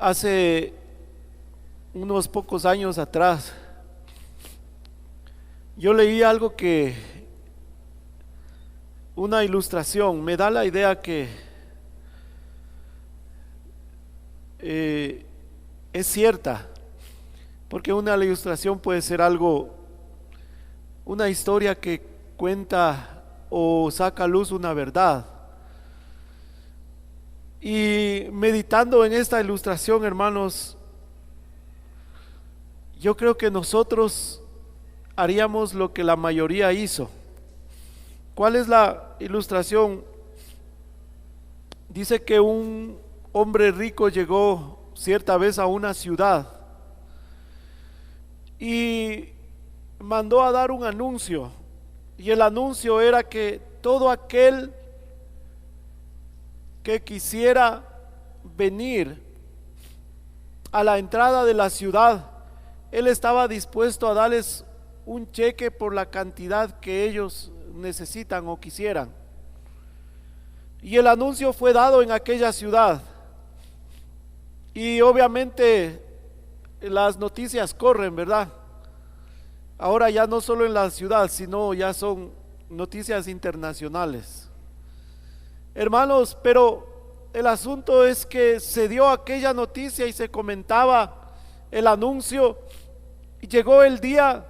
Hace unos pocos años atrás, yo leí algo una ilustración, me da la idea que es cierta, porque una ilustración puede ser algo, una historia que cuenta o saca a luz una verdad. Y meditando en esta ilustración, hermanos, yo creo que nosotros haríamos lo que la mayoría hizo. ¿Cuál es la ilustración? Dice que un hombre rico llegó cierta vez a una ciudad y mandó a dar un anuncio, y el anuncio era que todo aquel que quisiera venir a la entrada de la ciudad, él estaba dispuesto a darles un cheque por la cantidad que ellos necesitan o quisieran. Y el anuncio fue dado en aquella ciudad, y obviamente las noticias corren, ¿verdad? Ahora ya no solo en la ciudad, sino ya son noticias internacionales. Hermanos, pero el asunto es que se dio aquella noticia y se comentaba el anuncio, y llegó el día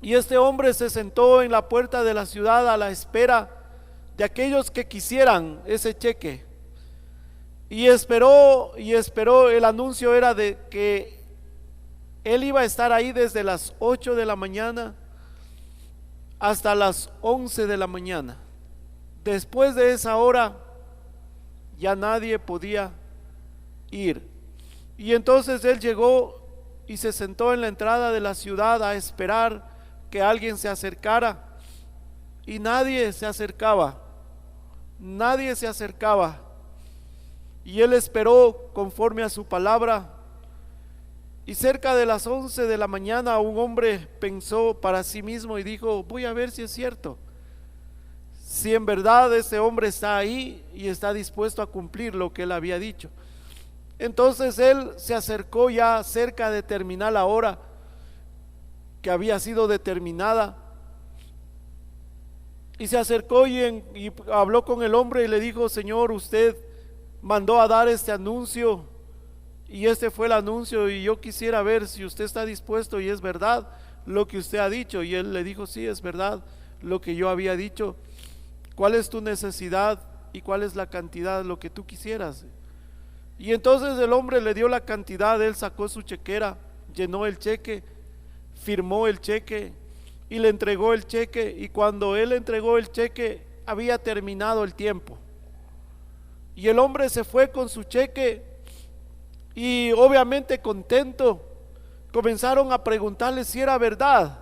y este hombre se sentó en la puerta de la ciudad a la espera de aquellos que quisieran ese cheque, y esperó y esperó. El anuncio era de que él iba a estar ahí desde las 8 de la mañana hasta las 11 de la mañana. Después de esa hora ya nadie podía ir. Y entonces él llegó y se sentó en la entrada de la ciudad a esperar que alguien se acercara, y nadie se acercaba, nadie se acercaba. Y él esperó conforme a su palabra, y cerca de las 11 de la mañana un hombre pensó para sí mismo y dijo: voy a ver si es cierto, si en verdad ese hombre está ahí y está dispuesto a cumplir lo que él había dicho. Entonces él se acercó ya cerca de terminar la hora que había sido determinada, y se acercó y habló con el hombre y le dijo: Señor, usted mandó a dar este anuncio, y este fue el anuncio, y yo quisiera ver si usted está dispuesto y es verdad lo que usted ha dicho. Y él le dijo: sí, es verdad lo que yo había dicho. ¿Cuál es tu necesidad y cuál es la cantidad, lo que tú quisieras? Y entonces el hombre le dio la cantidad, él sacó su chequera, llenó el cheque, firmó el cheque y le entregó el cheque. Y cuando él entregó el cheque, había terminado el tiempo, y el hombre se fue con su cheque, y obviamente contento comenzaron a preguntarle si era verdad,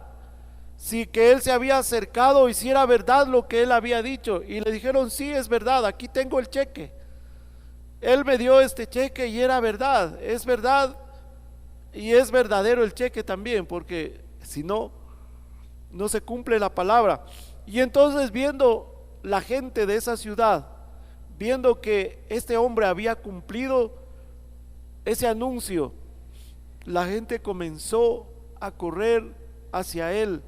si que él se había acercado y si era verdad lo que él había dicho. Y le dijeron: sí, es verdad, aquí tengo el cheque, él me dio este cheque y era verdad, es verdad, y es verdadero el cheque también, porque si no, no se cumple la palabra. Y entonces, viendo la gente de esa ciudad, viendo que este hombre había cumplido ese anuncio, la gente comenzó a correr hacia él,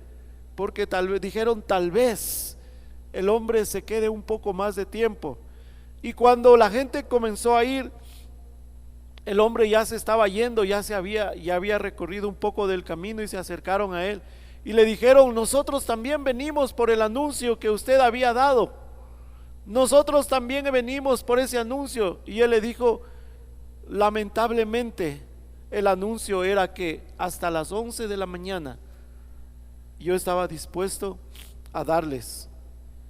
porque dijeron: tal vez el hombre se quede un poco más de tiempo. Y cuando la gente comenzó a ir, el hombre ya se estaba yendo, ya había recorrido un poco del camino, y se acercaron a él y le dijeron: nosotros también venimos por el anuncio que usted había dado, nosotros también venimos por ese anuncio. Y él le dijo: lamentablemente el anuncio era que hasta las 11 de la mañana yo estaba dispuesto a darles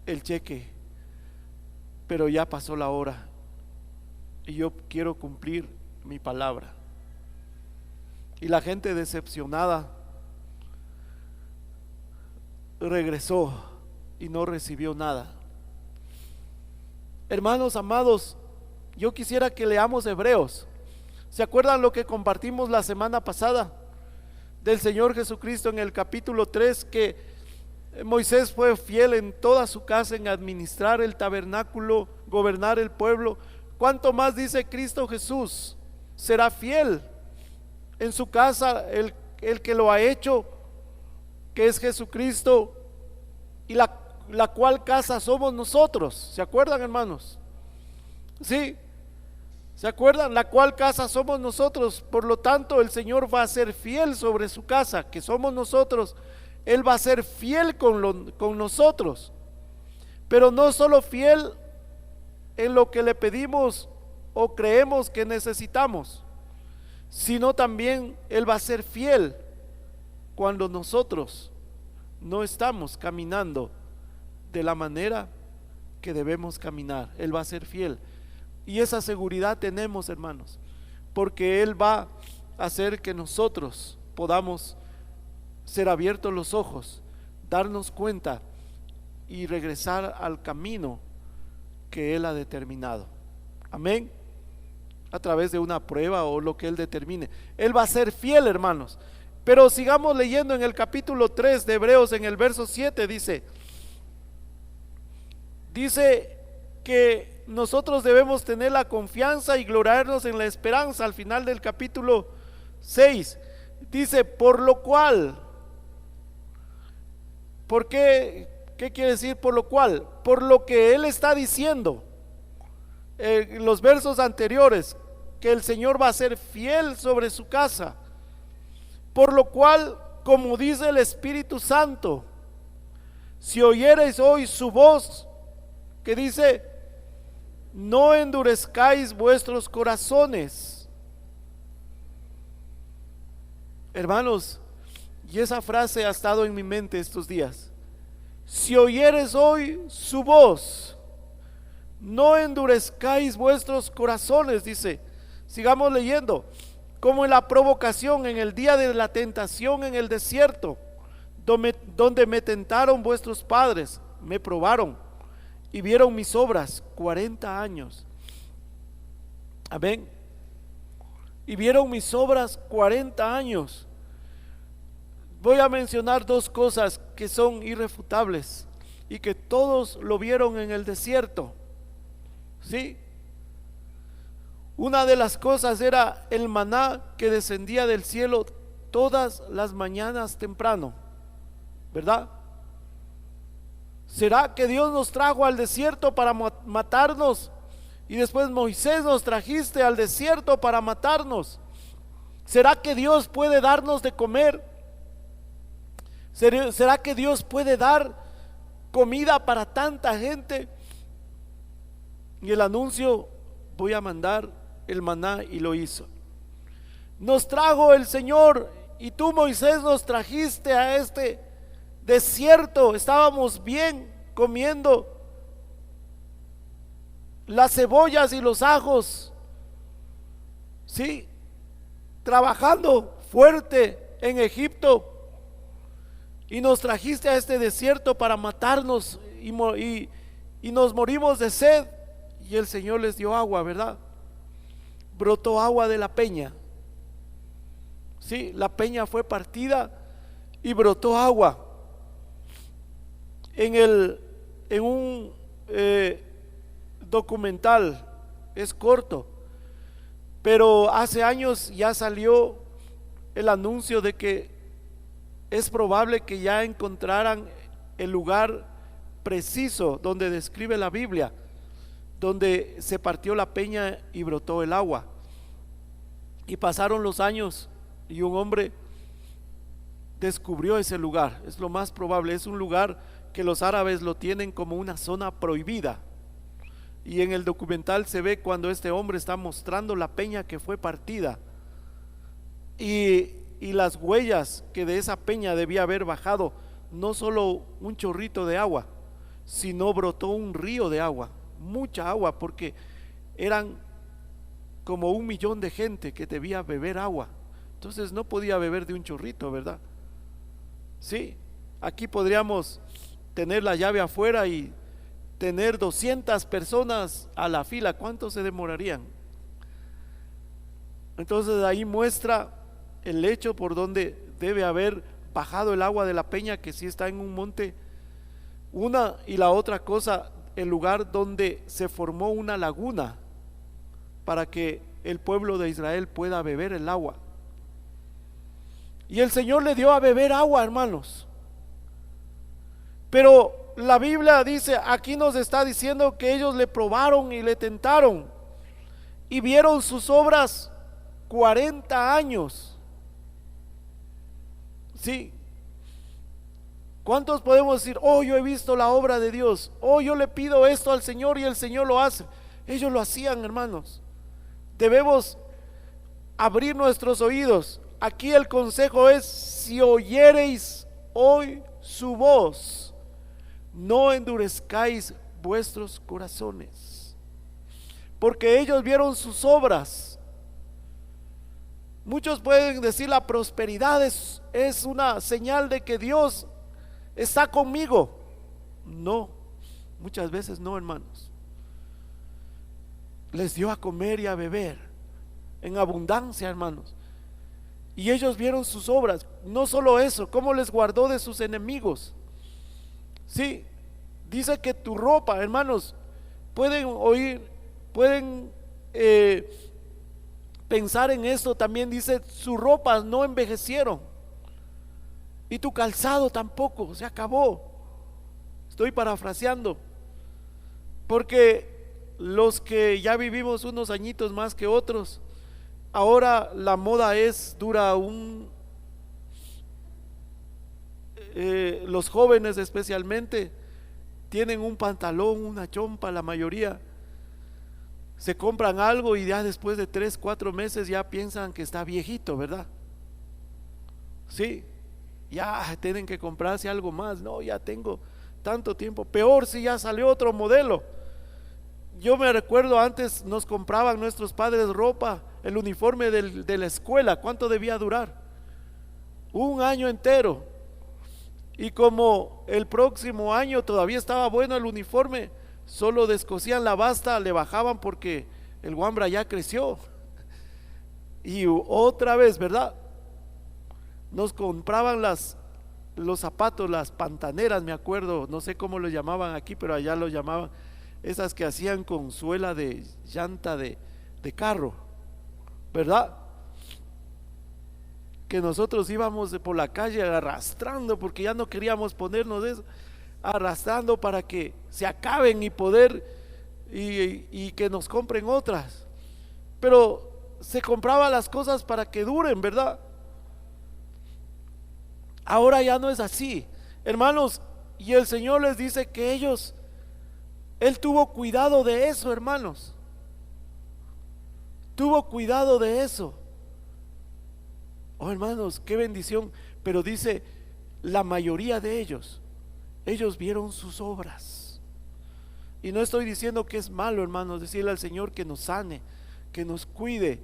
el cheque, pero ya pasó la hora y yo quiero cumplir mi palabra. Y la gente, decepcionada, regresó y no recibió nada. Hermanos amados, yo quisiera que leamos Hebreos. ¿Se acuerdan lo que compartimos la semana pasada del Señor Jesucristo en el capítulo 3? Que Moisés fue fiel en toda su casa en administrar el tabernáculo, gobernar el pueblo. ¿Cuánto más dice Cristo Jesús será fiel en su casa, el que lo ha hecho, que es Jesucristo, y la cual casa somos nosotros. ¿Se acuerdan, hermanos? Sí, ¿se acuerdan? La cual casa somos nosotros. Por lo tanto, el Señor va a ser fiel sobre su casa, que somos nosotros. Él va a ser fiel con nosotros, pero no solo fiel en lo que le pedimos o creemos que necesitamos, sino también Él va a ser fiel cuando nosotros no estamos caminando de la manera que debemos caminar. Él va a ser fiel, y esa seguridad tenemos, hermanos, porque Él va a hacer que nosotros podamos ser abiertos los ojos, darnos cuenta y regresar al camino que Él ha determinado. Amén. A través de una prueba o lo que Él determine. Él va a ser fiel, hermanos. Pero sigamos leyendo en el capítulo 3 de Hebreos, en el verso 7, dice que nosotros debemos tener la confianza y gloriarnos en la esperanza. Al final del capítulo 6 dice, por lo cual, ¿por qué? ¿Qué quiere decir por lo cual? Por lo que Él está diciendo en los versos anteriores, que el Señor va a ser fiel sobre su casa. Por lo cual, como dice el Espíritu Santo, si oyereis hoy su voz, que dice, no endurezcáis vuestros corazones. Hermanos, y esa frase ha estado en mi mente estos días. Si oyeres hoy su voz, no endurezcáis vuestros corazones, dice. Sigamos leyendo. Como en la provocación, en el día de la tentación en el desierto, donde me tentaron vuestros padres, me probaron y vieron mis obras 40 años. Amén. Y vieron mis obras 40 años. Voy a mencionar dos cosas que son irrefutables y que todos lo vieron en el desierto. ¿Sí? Una de las cosas era el maná que descendía del cielo todas las mañanas temprano, ¿verdad? ¿Será que Dios nos trajo al desierto para matarnos? Y después, Moisés, nos trajiste al desierto para matarnos. ¿Será que Dios puede darnos de comer? ¿Será que Dios puede dar comida para tanta gente? Y el anuncio, voy a mandar el maná, y lo hizo. Nos trajo el Señor, y tú, Moisés, nos trajiste a este desierto. Estábamos bien comiendo las cebollas y los ajos, sí, trabajando fuerte en Egipto, y nos trajiste a este desierto para matarnos, y nos morimos de sed. Y el Señor les dio agua, ¿verdad? Brotó agua de la peña. Sí, la peña fue partida y brotó agua. En un documental, es corto, pero hace años ya salió el anuncio de que es probable que ya encontraran el lugar preciso donde describe la Biblia, donde se partió la peña y brotó el agua. Y pasaron los años y un hombre descubrió ese lugar. Es lo más probable, es un lugar que los árabes lo tienen como una zona prohibida. Y en el documental se ve cuando este hombre está mostrando la peña que fue partida, y las huellas que de esa peña debía haber bajado no solo un chorrito de agua, sino brotó un río de agua, mucha agua, porque eran como 1 millón de gente que debía beber agua. Entonces no podía beber de un chorrito, ¿verdad? Sí, aquí podríamos tener la llave afuera y tener 200 personas a la fila. ¿Cuánto se demorarían? Entonces ahí muestra el lecho por donde debe haber bajado el agua de la peña, que sí está en un monte. Una, y la otra cosa, el lugar donde se formó una laguna para que el pueblo de Israel pueda beber el agua. Y el Señor le dio a beber agua, hermanos. Pero la Biblia dice, aquí nos está diciendo que ellos le probaron y le tentaron y vieron sus obras 40 años. Sí. ¿Cuántos podemos decir, oh, yo he visto la obra de Dios, oh, yo le pido esto al Señor y el Señor lo hace? Ellos lo hacían, hermanos. Debemos abrir nuestros oídos. Aquí el consejo es: si oyereis hoy su voz, no endurezcáis vuestros corazones, porque ellos vieron sus obras. Muchos pueden decir, la prosperidad es una señal de que Dios está conmigo. No, muchas veces no, hermanos. Les dio a comer y a beber en abundancia, hermanos. Y ellos vieron sus obras. No solo eso, cómo les guardó de sus enemigos. Sí, dice que tu ropa, hermanos, pueden oír, pueden pensar en esto también. Dice, sus ropas no envejecieron y tu calzado tampoco se acabó. Estoy parafraseando, porque los que ya vivimos unos añitos más que otros, ahora la moda dura los jóvenes especialmente tienen un pantalón, una chompa, la mayoría se compran algo y ya después de 3, 4 meses ya piensan que está viejito, ¿verdad? Sí, ya tienen que comprarse algo más. No, ya tengo tanto tiempo. Peor si ya salió otro modelo. Yo me recuerdo, antes nos compraban nuestros padres ropa, el uniforme de la escuela. ¿Cuánto debía durar? Un año entero. Y como el próximo año todavía estaba bueno el uniforme, solo descosían la basta, le bajaban porque el guambra ya creció. Y otra vez, ¿verdad? Nos compraban los zapatos, las pantaneras, me acuerdo, no sé cómo lo llamaban aquí, pero allá lo llamaban, esas que hacían con suela de llanta de carro, ¿verdad? Que nosotros íbamos por la calle arrastrando, porque ya no queríamos ponernos eso, arrastrando para que se acaben y poder y que nos compren otras. Pero se compraba las cosas para que duren, ¿verdad? Ahora ya no es así, hermanos. Y el Señor les dice que Él tuvo cuidado de eso, hermanos. Tuvo cuidado de eso. Oh, hermanos, qué bendición. Pero dice, la mayoría de ellos vieron sus obras. Y no estoy diciendo que es malo, hermanos, decirle al Señor que nos sane, que nos cuide,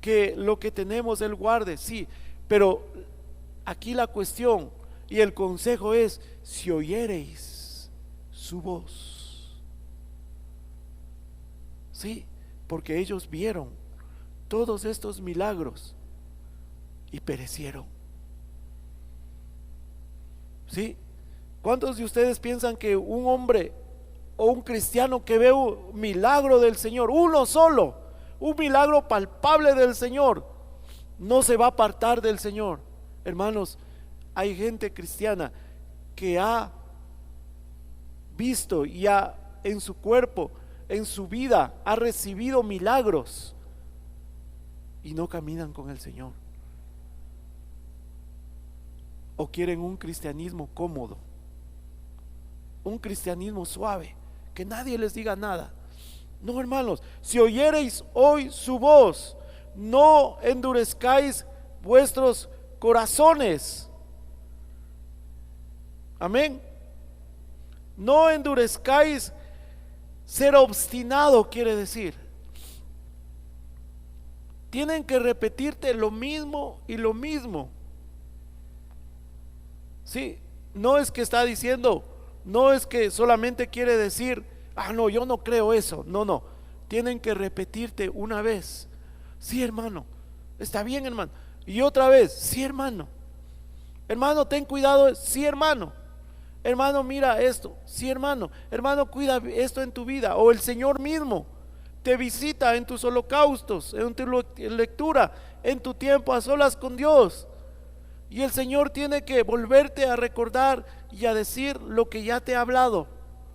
que lo que tenemos Él guarde, sí. Pero aquí la cuestión y el consejo es: si oyereis su voz. Sí, porque ellos vieron todos estos milagros y perecieron. Sí, ¿cuántos de ustedes piensan que un hombre o un cristiano que ve un milagro del Señor, uno solo, un milagro palpable del Señor, no se va a apartar del Señor? Hermanos, hay gente cristiana que ha visto y en su cuerpo, en su vida, ha recibido milagros y no caminan con el Señor. O quieren un cristianismo cómodo, un cristianismo suave, que nadie les diga nada. No, hermanos, si oyereis hoy su voz, no endurezcáis vuestros corazones. Amén. No endurezcáis. Ser obstinado quiere decir, tienen que repetirte lo mismo y lo mismo. Sí, no es que está diciendo, no es que solamente quiere decir, no, yo no creo eso. No, tienen que repetirte una vez: sí, hermano, está bien, hermano. Y otra vez: sí, hermano. Hermano, ten cuidado. Sí, hermano. Hermano, mira esto. Sí, hermano. Hermano, cuida esto en tu vida. O el Señor mismo te visita en tus holocaustos, en tu lectura, en tu tiempo a solas con Dios. Y el Señor tiene que volverte a recordar y a decir lo que ya te ha hablado.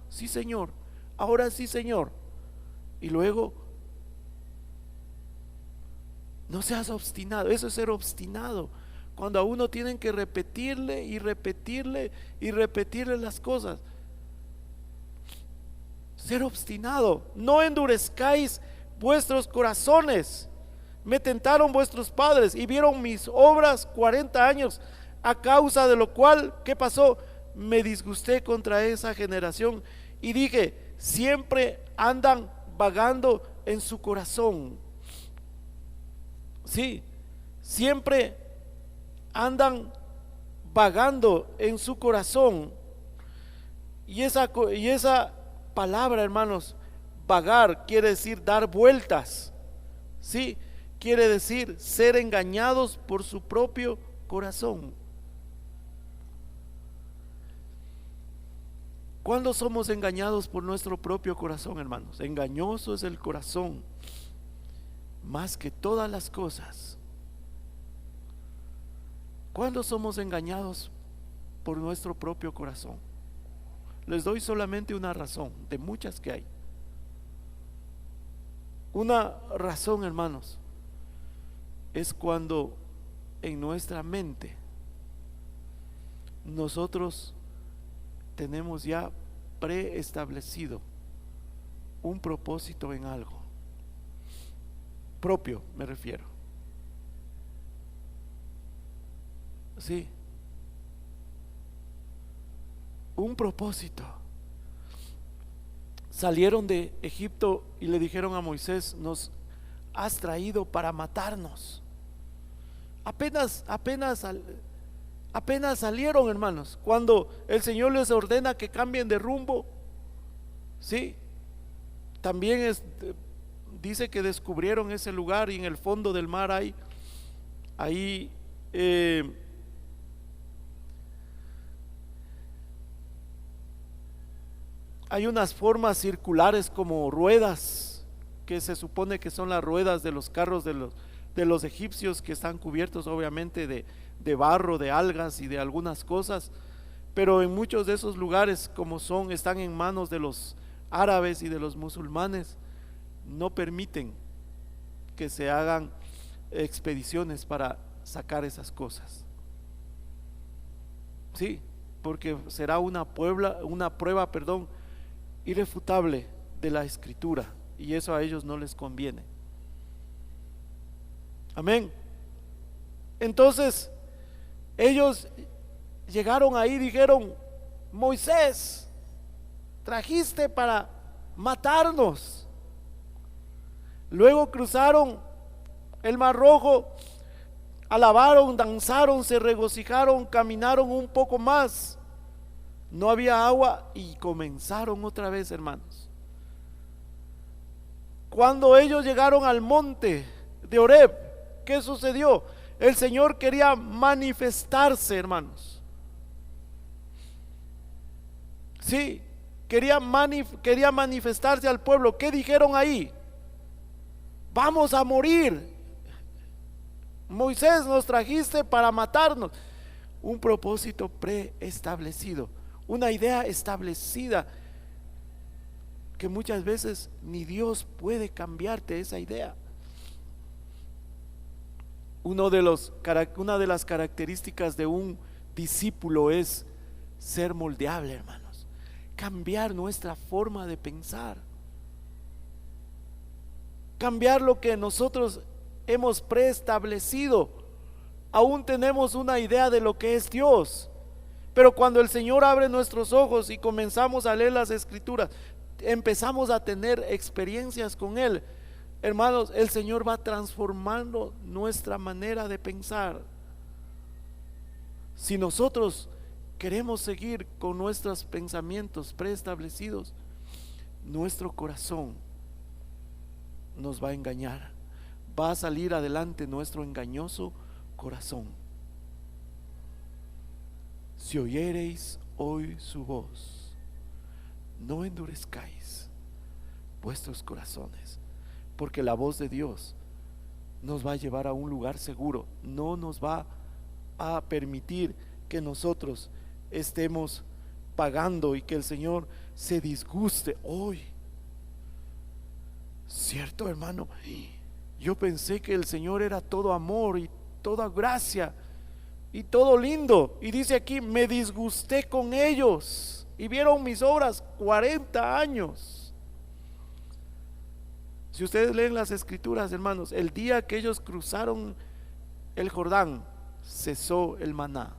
Sí, Señor, ahora sí, Señor. Y luego, no seas obstinado. Eso es ser obstinado. Cuando a uno tienen que repetirle y repetirle y repetirle las cosas. Ser obstinado. No endurezcáis vuestros corazones. Me tentaron vuestros padres y vieron mis obras 40 años, a causa de lo cual, ¿qué pasó? Me disgusté contra esa generación y dije, siempre andan vagando en su corazón. Sí, siempre andan vagando en su corazón. Y esa palabra, hermanos, vagar quiere decir dar vueltas. Sí, quiere decir ser engañados por su propio corazón. ¿Cuándo somos engañados por nuestro propio corazón, hermanos? Engañoso es el corazón, más que todas las cosas. ¿Cuándo somos engañados por nuestro propio corazón? Les doy solamente una razón, de muchas que hay. Una razón, hermanos, es cuando en nuestra mente nosotros tenemos ya preestablecido un propósito en algo propio, me refiero. Sí, un propósito. Salieron de Egipto y le dijeron a Moisés, nos has traído para matarnos. Apenas salieron, hermanos, cuando el Señor les ordena que cambien de rumbo. Sí, también dice que descubrieron ese lugar y en el fondo del mar hay unas formas circulares como ruedas, que se supone que son las ruedas de los carros de los egipcios, que están cubiertos obviamente de barro, de algas y de algunas cosas, pero en muchos de esos lugares, como están en manos de los árabes y de los musulmanes, no permiten que se hagan expediciones para sacar esas cosas. Sí, porque será una prueba, irrefutable de la escritura, y eso a ellos no les conviene. Amén. Entonces ellos llegaron ahí, dijeron, Moisés, trajiste para matarnos. Luego cruzaron el Mar Rojo, alabaron, danzaron, se regocijaron, caminaron un poco más. No había agua y comenzaron otra vez, hermanos. Cuando ellos llegaron al monte de Horeb, ¿qué sucedió? El Señor quería manifestarse, hermanos. Sí, quería manifestarse al pueblo. ¿Qué dijeron ahí? Vamos a morir. Moisés, nos trajiste para matarnos. Un propósito preestablecido, una idea establecida, que muchas veces ni Dios puede cambiarte esa idea. Una de las características de un discípulo es ser moldeable, hermanos, cambiar nuestra forma de pensar, cambiar lo que nosotros hemos preestablecido. Aún tenemos una idea de lo que es Dios, pero cuando el Señor abre nuestros ojos y comenzamos a leer las escrituras, empezamos a tener experiencias con Él, hermanos, el Señor va transformando nuestra manera de pensar. Si nosotros queremos seguir con nuestros pensamientos preestablecidos, nuestro corazón nos va a engañar, va a salir adelante nuestro engañoso corazón. Si oyereis hoy su voz, no endurezcáis vuestros corazones. porque la voz de Dios nos va a llevar a un lugar seguro, no nos va a permitir que nosotros estemos pagando y que el Señor se disguste hoy. Cierto, hermano, yo pensé que el Señor era todo amor y toda gracia y todo lindo, y dice aquí, me disgusté con ellos y vieron mis obras 40 años. Si ustedes leen las escrituras, hermanos, el día que ellos cruzaron el Jordán, cesó el maná.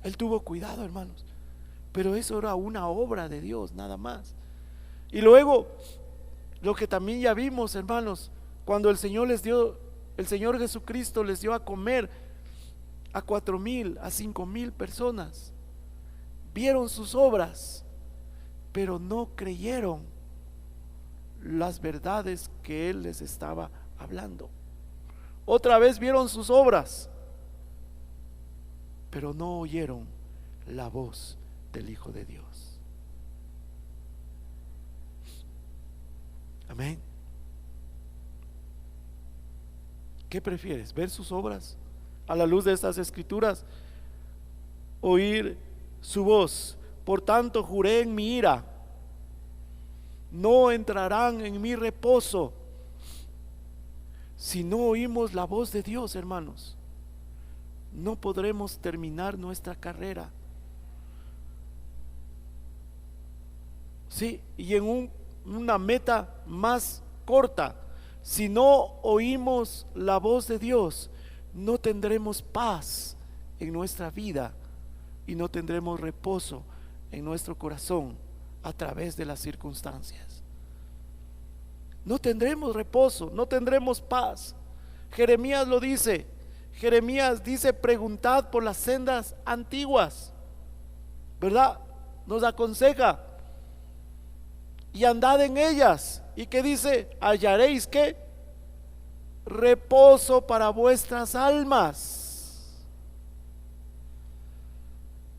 Él tuvo cuidado, hermanos, pero eso era una obra de Dios, nada más. Y luego, lo que también ya vimos, hermanos, cuando el Señor Jesucristo les dio a comer a 4,000, a 5,000 personas, vieron sus obras, pero no creyeron las verdades que Él les estaba hablando. Otra vez vieron sus obras, pero no oyeron la voz del Hijo de Dios. Amén. ¿Qué prefieres? ¿Ver sus obras a la luz de estas escrituras? Oír su voz. Por tanto, juré en mi ira, no entrarán en mi reposo. Si no oímos la voz de Dios, hermanos, no podremos terminar nuestra carrera. Sí, y en una meta más corta, si no oímos la voz de Dios, no tendremos paz en nuestra vida y no tendremos reposo en nuestro corazón a través de las circunstancias. No tendremos reposo, no tendremos paz. Jeremías lo dice. Jeremías dice, preguntad por las sendas antiguas, ¿verdad? Nos aconseja, y andad en ellas. ¿Y qué dice? Hallaréis ¿qué? Reposo para vuestras almas.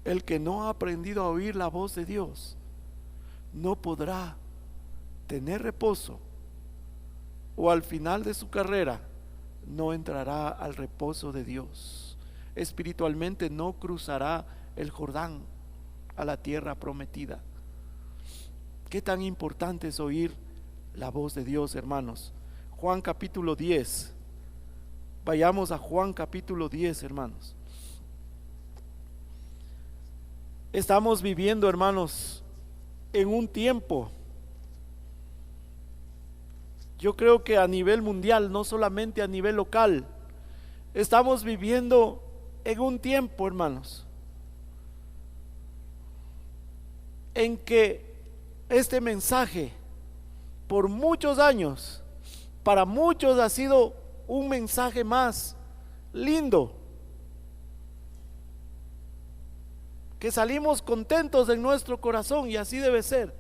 El que no ha aprendido a oír la voz de Dios no podrá tener reposo, o al final de su carrera no entrará al reposo de Dios. Espiritualmente no cruzará el Jordán a la tierra prometida. Qué tan importante es oír la voz de Dios, hermanos. Juan capítulo 10. Vayamos a Juan capítulo 10, hermanos. Estamos viviendo, hermanos, en un tiempo, yo creo que a nivel mundial, no solamente a nivel local, estamos viviendo en un tiempo, hermanos, en que este mensaje por muchos años para muchos ha sido un mensaje más lindo, que salimos contentos en nuestro corazón, y así debe ser.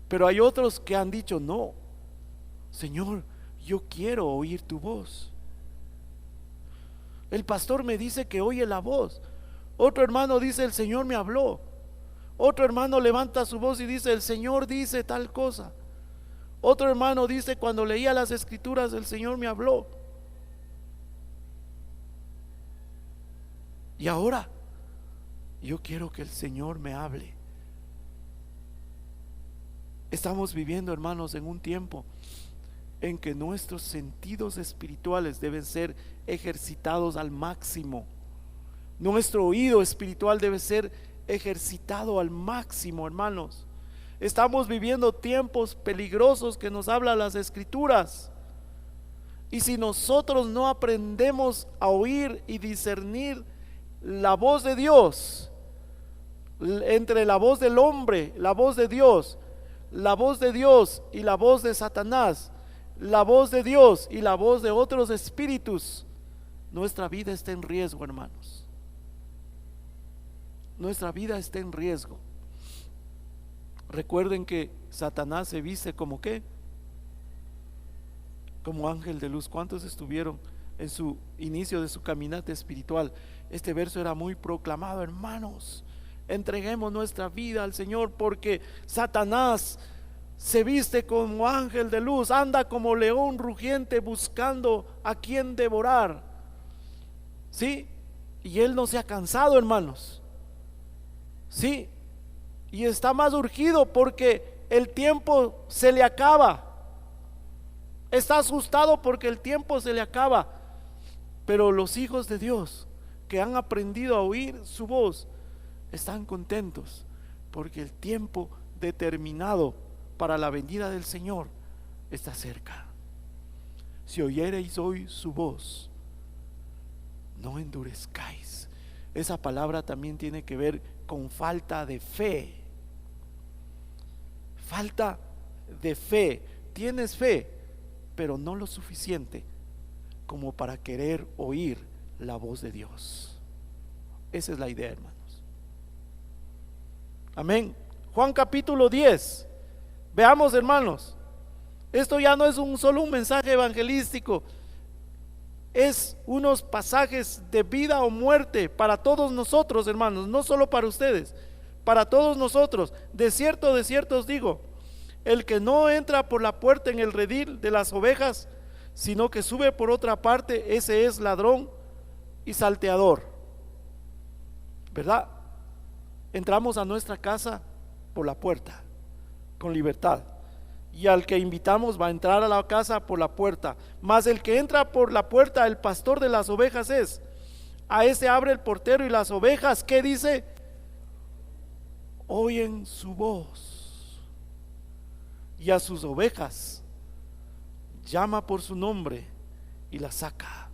Pero hay otros que han dicho, no, Señor, yo quiero oír tu voz. El pastor me dice que oye la voz. Otro hermano dice, el Señor me habló. Otro hermano levanta su voz y dice, el Señor dice tal cosa. Otro hermano dice, cuando leía las escrituras, el Señor me habló. Y ahora yo quiero que el Señor me hable. Estamos viviendo, hermanos, en un tiempo en que nuestros sentidos espirituales deben ser ejercitados al máximo. Nuestro oído espiritual debe ser ejercitado al máximo, hermanos. Estamos viviendo tiempos peligrosos que nos hablan las escrituras, y si nosotros no aprendemos a oír y discernir la voz de Dios entre la voz del hombre, la voz de Dios, la voz de Dios y la voz de Satanás, la voz de Dios y la voz de otros espíritus, nuestra vida está en riesgo, hermanos. Nuestra vida está en riesgo. Recuerden que Satanás se viste como ¿qué? Como ángel de luz. ¿Cuántos estuvieron en su inicio de su caminata espiritual? Este verso era muy proclamado, hermanos. Entreguemos nuestra vida al Señor, porque Satanás se viste como ángel de luz, anda como león rugiente buscando a quien devorar. ¿Sí? Y él no se ha cansado, hermanos. ¿Sí? Y está más urgido porque el tiempo se le acaba. Está asustado porque el tiempo se le acaba. Pero los hijos de Dios que han aprendido a oír su voz están contentos porque el tiempo determinado para la venida del Señor está cerca. Si oyereis hoy su voz, no endurezcáis. Esa palabra también tiene que ver con falta de fe. Falta de fe. Tienes fe, pero no lo suficiente como para querer oír la voz de Dios. Esa es la idea, hermanos. Amén. Juan capítulo 10. Veamos, hermanos, esto ya no es solo un mensaje evangelístico, es unos pasajes de vida o muerte para todos nosotros, hermanos, no solo para ustedes, para todos nosotros. De cierto os digo, el que no entra por la puerta en el redil de las ovejas, sino que sube por otra parte, ese es ladrón y salteador. ¿Verdad? Entramos a nuestra casa por la puerta, con libertad, y al que invitamos va a entrar a la casa por la puerta. Mas el que entra por la puerta, el pastor de las ovejas es. A ese abre el portero, y las ovejas, ¿qué dice? Oyen su voz, y a sus ovejas llama por su nombre y las saca.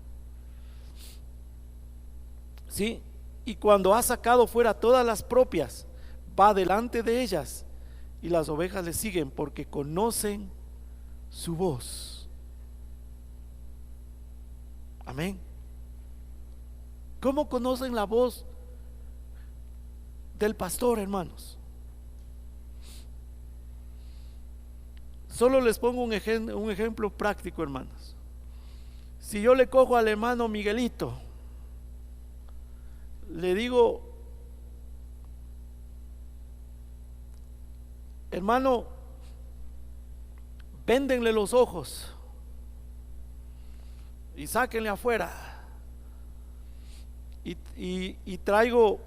¿Sí? Y cuando ha sacado fuera todas las propias, va delante de ellas, y las ovejas le siguen porque conocen su voz. Amén. ¿Cómo conocen la voz del pastor, hermanos? Solo les pongo un ejemplo práctico, hermanos. Si yo le cojo al hermano Miguelito, le digo: hermano, véndenle los ojos y sáquenle afuera, y traigo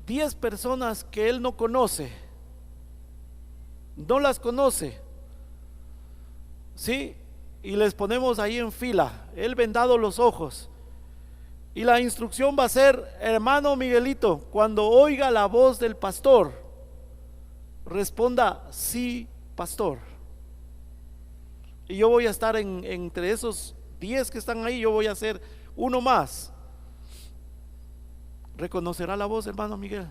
10 personas que él no conoce, no las conoce, ¿sí? Y les ponemos ahí en fila, él vendado los ojos, y la instrucción va a ser: hermano Miguelito, cuando oiga la voz del pastor, responda: sí, pastor. Y yo voy a estar entre esos 10 que están ahí, yo voy a ser uno más. ¿Reconocerá la voz, hermano Miguel?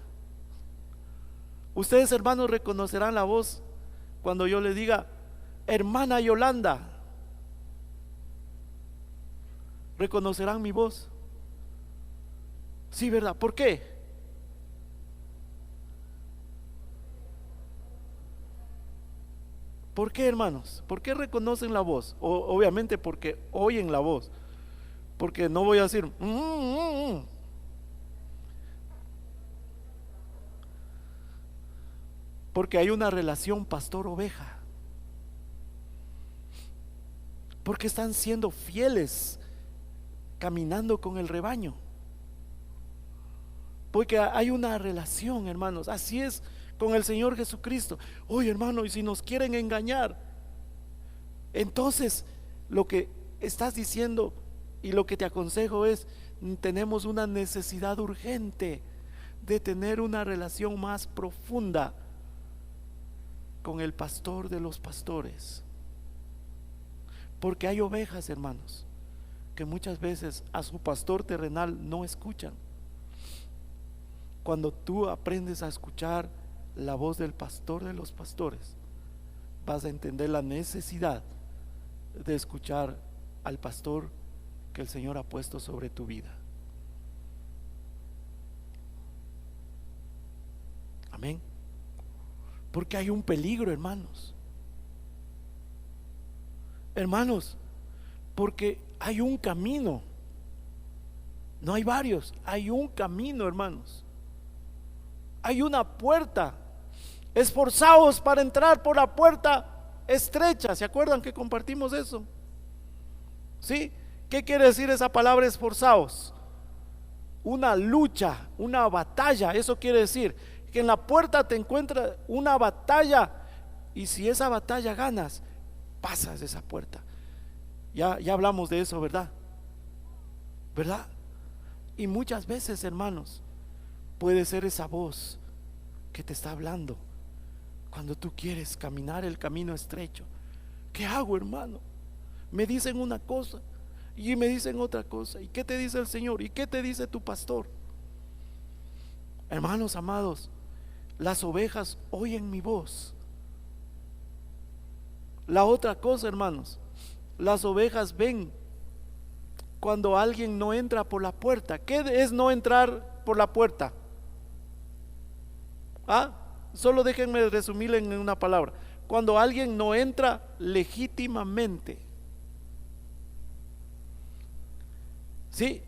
Ustedes, hermanos, reconocerán la voz cuando yo le diga: hermana Yolanda. ¿Reconocerán mi voz? Sí, ¿verdad? ¿Por qué? ¿Por qué, hermanos? ¿Por qué reconocen la voz? Obviamente porque oyen la voz. Porque no voy a decir porque hay una relación pastor-oveja. Porque están siendo fieles, caminando con el rebaño. Porque hay una relación, hermanos. Así es con el Señor Jesucristo. Oye, hermano, y si nos quieren engañar, entonces lo que estás diciendo y lo que te aconsejo es: tenemos una necesidad urgente de tener una relación más profunda con el pastor de los pastores. Porque hay ovejas, hermanos, que muchas veces a su pastor terrenal no escuchan. Cuando tú aprendes a escuchar la voz del pastor de los pastores, vas a entender la necesidad de escuchar al pastor que el Señor ha puesto sobre tu vida. Amén. Porque hay un peligro, hermanos. Hermanos, porque hay un camino. No hay varios, hay un camino, hermanos. Hay una puerta. Esforzaos para entrar por la puerta estrecha. ¿Se acuerdan que compartimos eso? ¿Sí? ¿Qué quiere decir esa palabra esforzaos? Una lucha, una batalla. Eso quiere decir que en la puerta te encuentra una batalla, y si esa batalla ganas, pasas esa puerta. Ya hablamos de eso, ¿verdad? ¿Verdad? Y muchas veces, hermanos, puede ser esa voz que te está hablando cuando tú quieres caminar el camino estrecho. ¿Qué hago, hermano? Me dicen una cosa y me dicen otra cosa. ¿Y qué te dice el Señor? ¿Y qué te dice tu pastor? Hermanos amados, las ovejas oyen mi voz. La otra cosa, hermanos, las ovejas ven cuando alguien no entra por la puerta. ¿Qué es no entrar por la puerta? Solo déjenme resumirlo en una palabra. Cuando alguien no entra legítimamente. ¿Sí?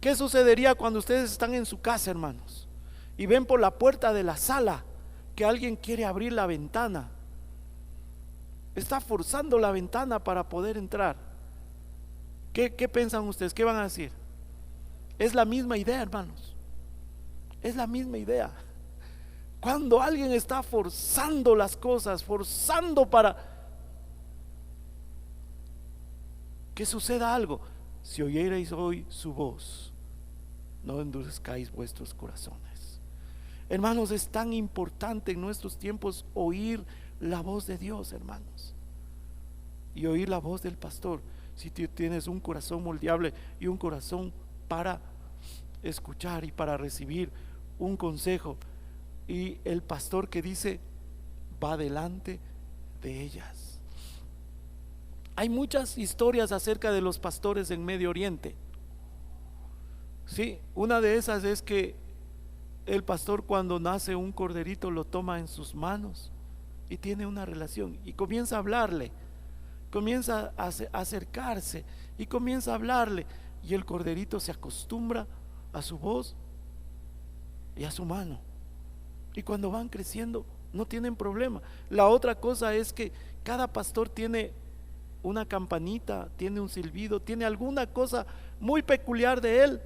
¿Qué sucedería cuando ustedes están en su casa, hermanos, y ven por la puerta de la sala que alguien quiere abrir la ventana? Está forzando la ventana para poder entrar. ¿Qué piensan ustedes? ¿Qué van a decir? Es la misma idea, hermanos. Es la misma idea. Cuando alguien está forzando las cosas, forzando para que suceda algo. Si oyereis hoy su voz, no endurezcáis vuestros corazones. Hermanos, es tan importante en nuestros tiempos oír la voz de Dios, hermanos, y oír la voz del pastor. Si tú tienes un corazón moldeable y un corazón para escuchar y para recibir un consejo, y el pastor que dice va delante de ellas. Hay muchas historias acerca de los pastores en Medio Oriente. Sí, una de esas es que el pastor, cuando nace un corderito, lo toma en sus manos y tiene una relación y comienza a hablarle, comienza a acercarse y comienza a hablarle, y el corderito se acostumbra a su voz y a su mano, y cuando van creciendo no tienen problema. La otra cosa es que cada pastor tiene una campanita, tiene un silbido, tiene alguna cosa muy peculiar de él,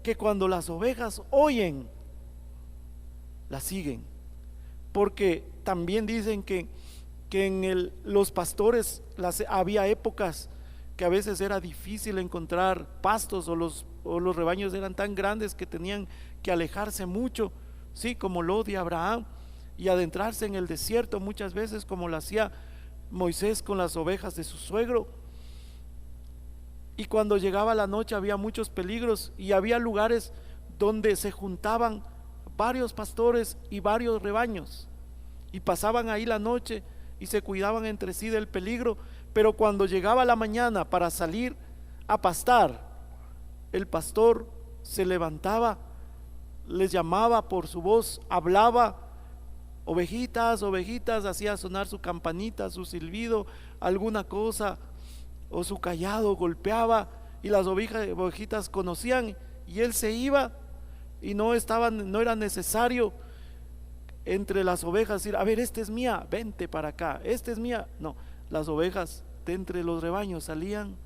que cuando las ovejas oyen, la siguen. Porque también dicen que en los pastores había épocas que a veces era difícil encontrar pastos, o los rebaños eran tan grandes que tenían que alejarse mucho, sí, como lo de Abraham, y adentrarse en el desierto muchas veces, como lo hacía Moisés con las ovejas de su suegro. Y cuando llegaba la noche había muchos peligros, y había lugares donde se juntaban varios pastores y varios rebaños, y pasaban ahí la noche y se cuidaban entre sí del peligro. Pero cuando llegaba la mañana para salir a pastar, el pastor se levantaba, les llamaba por su voz, hablaba: ovejitas, ovejitas, hacía sonar su campanita, su silbido, alguna cosa, o su cayado, golpeaba, y las ovejitas conocían, y él se iba, y no era necesario entre las ovejas decir: a ver, esta es mía, vente para acá, esta es mía. No, las ovejas de entre los rebaños salían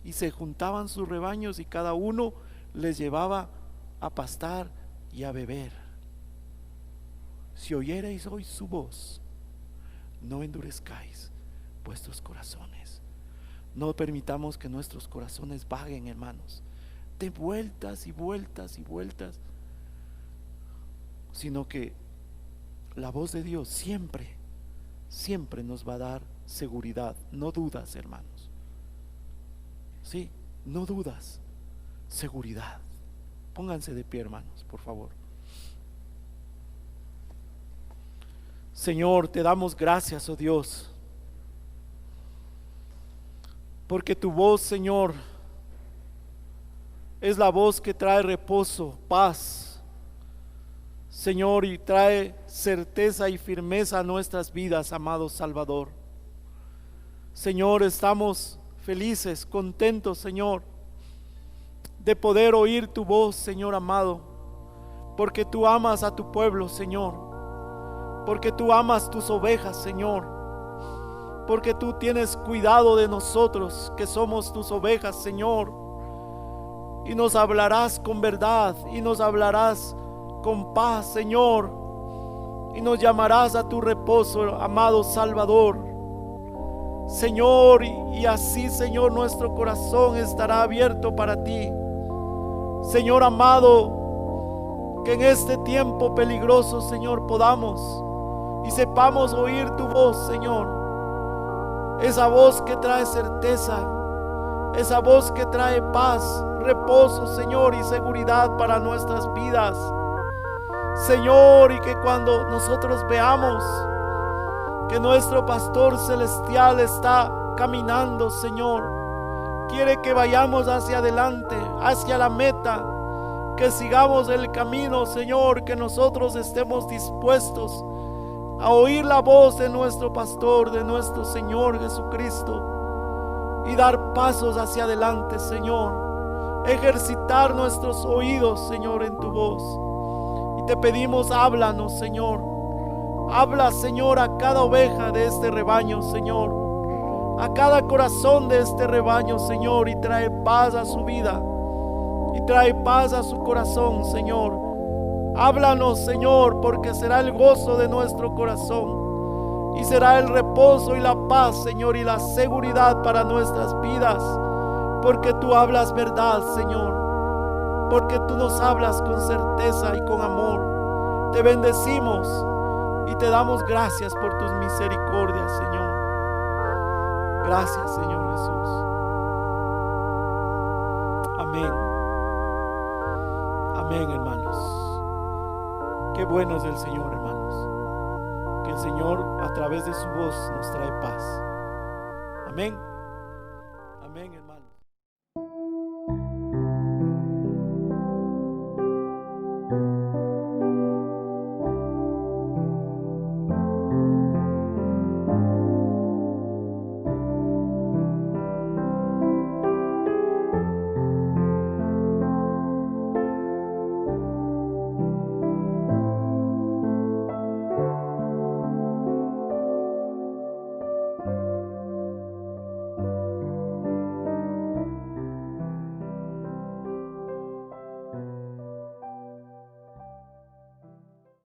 y se juntaban sus rebaños, y cada uno les llevaba a pastar y a beber. Si oyereis hoy su voz, no endurezcáis vuestros corazones. No permitamos que nuestros corazones vaguen, hermanos, de vueltas y vueltas y vueltas, sino que la voz de Dios siempre, siempre nos va a dar seguridad, no dudas, hermanos. Sí, no dudas, seguridad. Pónganse de pie, hermanos, por favor. Señor, te damos gracias, oh Dios, porque tu voz, Señor, es la voz que trae reposo, paz, Señor, y trae certeza y firmeza a nuestras vidas, amado Salvador. Señor, estamos felices, contentos, Señor, de poder oír tu voz, Señor amado, porque tú amas a tu pueblo, Señor. porque tú amas tus ovejas, Señor, porque tú tienes cuidado de nosotros que somos tus ovejas, Señor, y nos hablarás con verdad y nos hablarás con paz, Señor, y nos llamarás a tu reposo, amado Salvador, Señor, y así, Señor, nuestro corazón estará abierto para ti, Señor amado, que en este tiempo peligroso, Señor, podamos y sepamos oír tu voz, Señor, esa voz que trae certeza, esa voz que trae paz, reposo, Señor, y seguridad para nuestras vidas, Señor, y que cuando nosotros veamos que nuestro pastor celestial está caminando, Señor, quiere que vayamos hacia adelante, hacia la meta, que sigamos el camino, Señor, que nosotros estemos dispuestos a oír la voz de nuestro pastor, de nuestro Señor Jesucristo, y dar pasos hacia adelante, Señor, ejercitar nuestros oídos, Señor, en tu voz. Y te pedimos, háblanos, Señor, habla, Señor, a cada oveja de este rebaño, Señor, a cada corazón de este rebaño, Señor, y trae paz a su vida, y trae paz a su corazón, Señor. Háblanos, Señor, porque será el gozo de nuestro corazón y será el reposo y la paz, Señor, y la seguridad para nuestras vidas, porque tú hablas verdad, Señor, porque tú nos hablas con certeza y con amor. Te bendecimos y te damos gracias por tus misericordias, Señor. Gracias, Señor Jesús. Amén. Amén, hermanos. Qué bueno es el Señor, hermanos. Que el Señor a través de su voz nos trae paz. Amén.